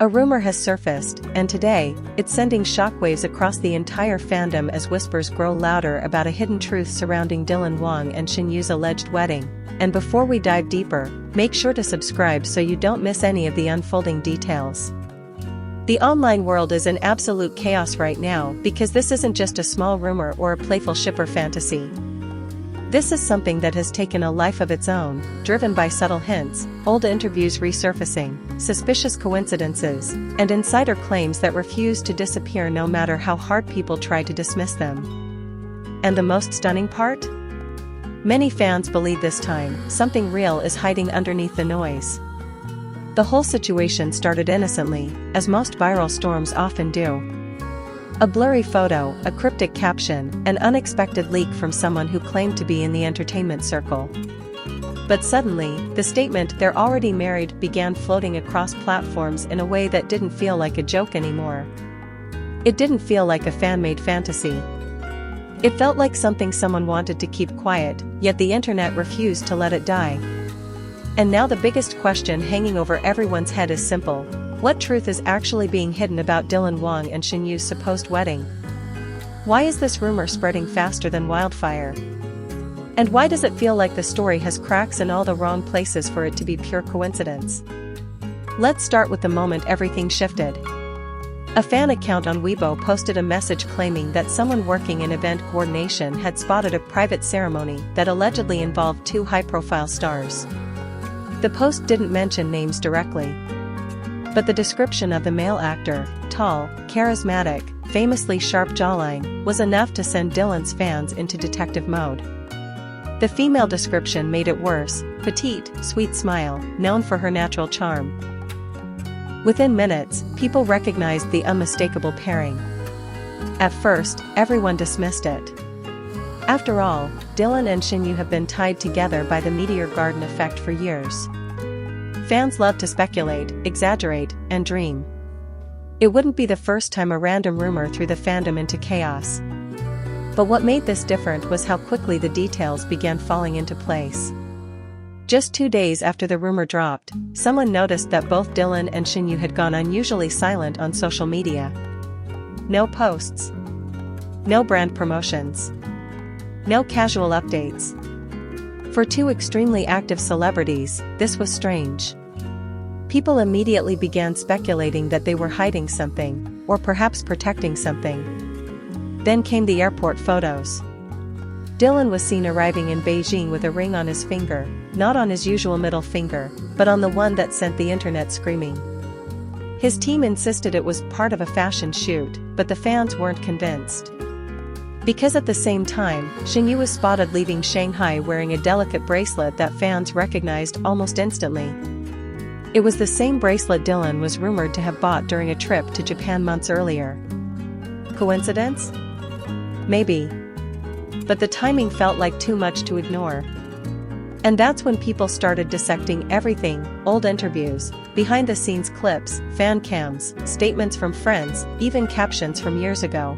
A rumor has surfaced, and today, it's sending shockwaves across the entire fandom as whispers grow louder about a hidden truth surrounding Wang and Shen Yu's alleged wedding. And before we dive deeper, make sure to subscribe so you don't miss any of the unfolding details. The online world is in absolute chaos right now because this isn't just a small rumor or a playful shipper fantasy. This is something that has taken a life of its own, driven by subtle hints, old interviews resurfacing, suspicious coincidences, and insider claims that refuse to disappear no matter how hard people try to dismiss them. And the most stunning part? Many fans believe this time, something real is hiding underneath the noise. The whole situation started innocently, as most viral storms often do. A blurry photo, a cryptic caption, an unexpected leak from someone who claimed to be in the entertainment circle. But suddenly, the statement "they're already married" began floating across platforms in a way that didn't feel like a joke anymore. It didn't feel like a fan-made fantasy. It felt like something someone wanted to keep quiet, yet the internet refused to let it die. And now the biggest question hanging over everyone's head is simple. What truth is actually being hidden about Wang and Shen Yu's supposed wedding? Why is this rumor spreading faster than wildfire? And why does it feel like the story has cracks in all the wrong places for it to be pure coincidence? Let's start with the moment everything shifted. A fan account on Weibo posted a message claiming that someone working in event coordination had spotted a private ceremony that allegedly involved two high-profile stars. The post didn't mention names directly, but the description of the male actor, tall, charismatic, famously sharp jawline, was enough to send Dylan's fans into detective mode. The female description made it worse: petite, sweet smile, known for her natural charm. Within minutes, people recognized the unmistakable pairing. At first, everyone dismissed it. After all, Dylan and Shen Yu have been tied together by the Meteor Garden effect for years. Fans love to speculate, exaggerate, and dream. It wouldn't be the first time a random rumor threw the fandom into chaos. But what made this different was how quickly the details began falling into place. Just 2 days after the rumor dropped, someone noticed that both Dylan and Shen Yu had gone unusually silent on social media. No posts. No brand promotions. No casual updates. For two extremely active celebrities, this was strange. People immediately began speculating that they were hiding something, or perhaps protecting something. Then came the airport photos. Dylan was seen arriving in Beijing with a ring on his finger, not on his usual middle finger, but on the one that sent the internet screaming. His team insisted it was part of a fashion shoot, but the fans weren't convinced. Because at the same time, Shen Yu was spotted leaving Shanghai wearing a delicate bracelet that fans recognized almost instantly. It was the same bracelet Dylan was rumored to have bought during a trip to Japan months earlier. Coincidence? Maybe. But the timing felt like too much to ignore. And that's when people started dissecting everything: old interviews, behind-the-scenes clips, fan cams, statements from friends, even captions from years ago.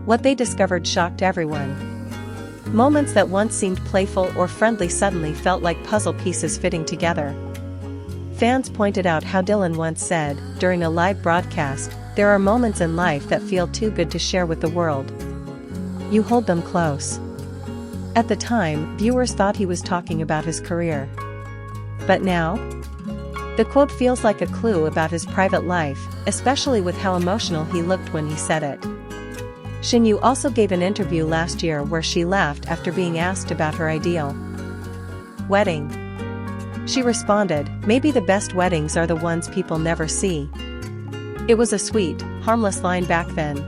What they discovered shocked everyone. Moments that once seemed playful or friendly suddenly felt like puzzle pieces fitting together. Fans pointed out how Dylan once said, during a live broadcast, "There are moments in life that feel too good to share with the world. You hold them close." At the time, viewers thought he was talking about his career. But now? The quote feels like a clue about his private life, especially with how emotional he looked when he said it. Shen Yu also gave an interview last year where she laughed after being asked about her ideal wedding. She responded, "Maybe the best weddings are the ones people never see." It was a sweet, harmless line back then.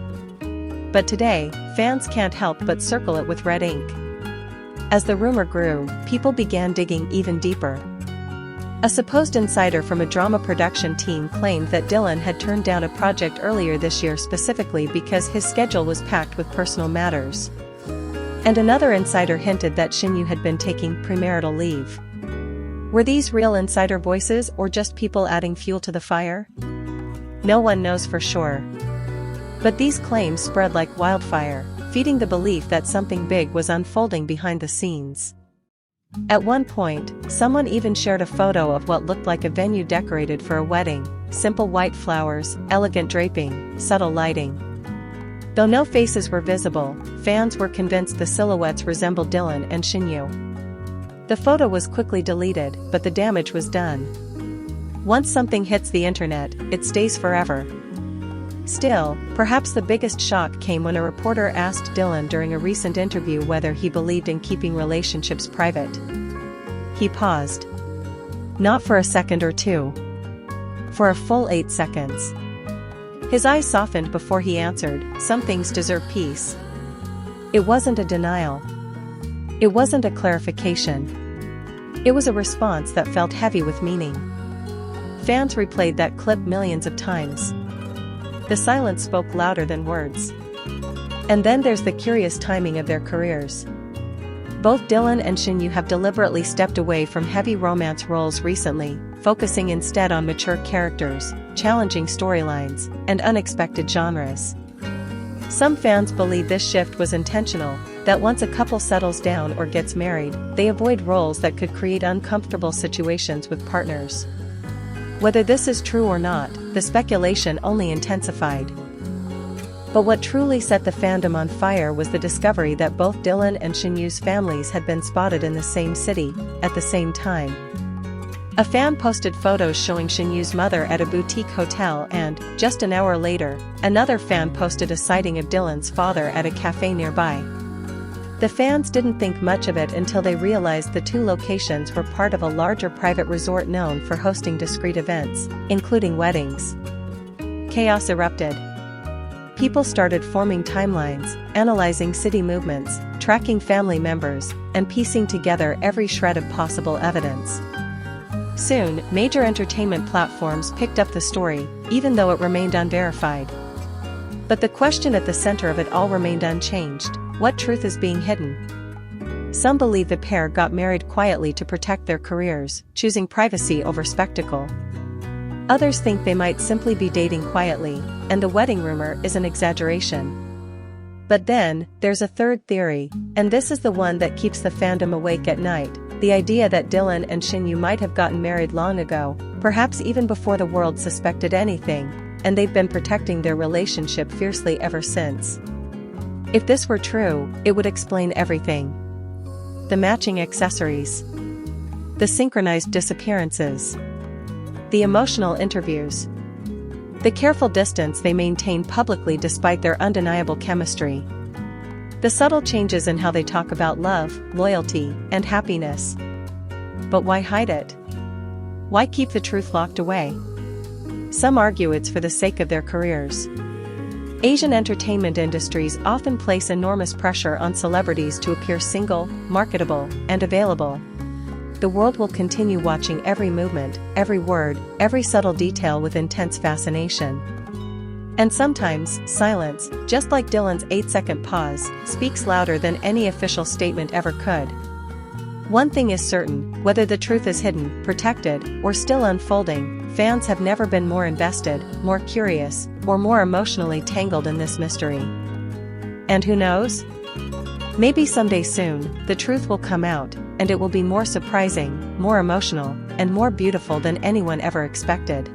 But today, fans can't help but circle it with red ink. As the rumor grew, people began digging even deeper. A supposed insider from a drama production team claimed that Dylan had turned down a project earlier this year specifically because his schedule was packed with personal matters. And another insider hinted that Shen Yu had been taking premarital leave. Were these real insider voices or just people adding fuel to the fire? No one knows for sure. But these claims spread like wildfire, feeding the belief that something big was unfolding behind the scenes. At one point, someone even shared a photo of what looked like a venue decorated for a wedding: simple white flowers, elegant draping, subtle lighting. Though no faces were visible, fans were convinced the silhouettes resembled Dylan and Shen. The photo was quickly deleted, but the damage was done. Once something hits the internet, it stays forever. Still, perhaps the biggest shock came when a reporter asked Dylan during a recent interview whether he believed in keeping relationships private. He paused. Not for a second or two. For a full 8 seconds. His eyes softened before he answered, "Some things deserve peace." It wasn't a denial. It wasn't a clarification. It was a response that felt heavy with meaning. Fans replayed that clip millions of times. The silence spoke louder than words. And then there's the curious timing of their careers. Both Dylan and Shen have deliberately stepped away from heavy romance roles recently, focusing instead on mature characters, challenging storylines, and unexpected genres. Some fans believe this shift was intentional, that once a couple settles down or gets married, they avoid roles that could create uncomfortable situations with partners. Whether this is true or not, the speculation only intensified. But what truly set the fandom on fire was the discovery that both Dylan and Shen's families had been spotted in the same city, at the same time. A fan posted photos showing Shen's mother at a boutique hotel and, just an hour later, another fan posted a sighting of Dylan's father at a cafe nearby. The fans didn't think much of it until they realized the two locations were part of a larger private resort known for hosting discreet events, including weddings. Chaos erupted. People started forming timelines, analyzing city movements, tracking family members, and piecing together every shred of possible evidence. Soon, major entertainment platforms picked up the story, even though it remained unverified. But the question at the center of it all remained unchanged: what truth is being hidden? Some believe the pair got married quietly to protect their careers, choosing privacy over spectacle. Others think they might simply be dating quietly, and the wedding rumor is an exaggeration. But then, there's a third theory, and this is the one that keeps the fandom awake at night: the idea that Dylan and Shen might have gotten married long ago, perhaps even before the world suspected anything, and they've been protecting their relationship fiercely ever since. If this were true, it would explain everything. The matching accessories. The synchronized disappearances. The emotional interviews. The careful distance they maintain publicly despite their undeniable chemistry. The subtle changes in how they talk about love, loyalty, and happiness. But why hide it? Why keep the truth locked away? Some argue it's for the sake of their careers. Asian entertainment industries often place enormous pressure on celebrities to appear single, marketable, and available. The world will continue watching every movement, every word, every subtle detail with intense fascination. And sometimes, silence, just like Dylan's 8-second pause, speaks louder than any official statement ever could. One thing is certain: whether the truth is hidden, protected, or still unfolding, fans have never been more invested, more curious, or more emotionally tangled in this mystery. And who knows? Maybe someday soon, the truth will come out, and it will be more surprising, more emotional, and more beautiful than anyone ever expected.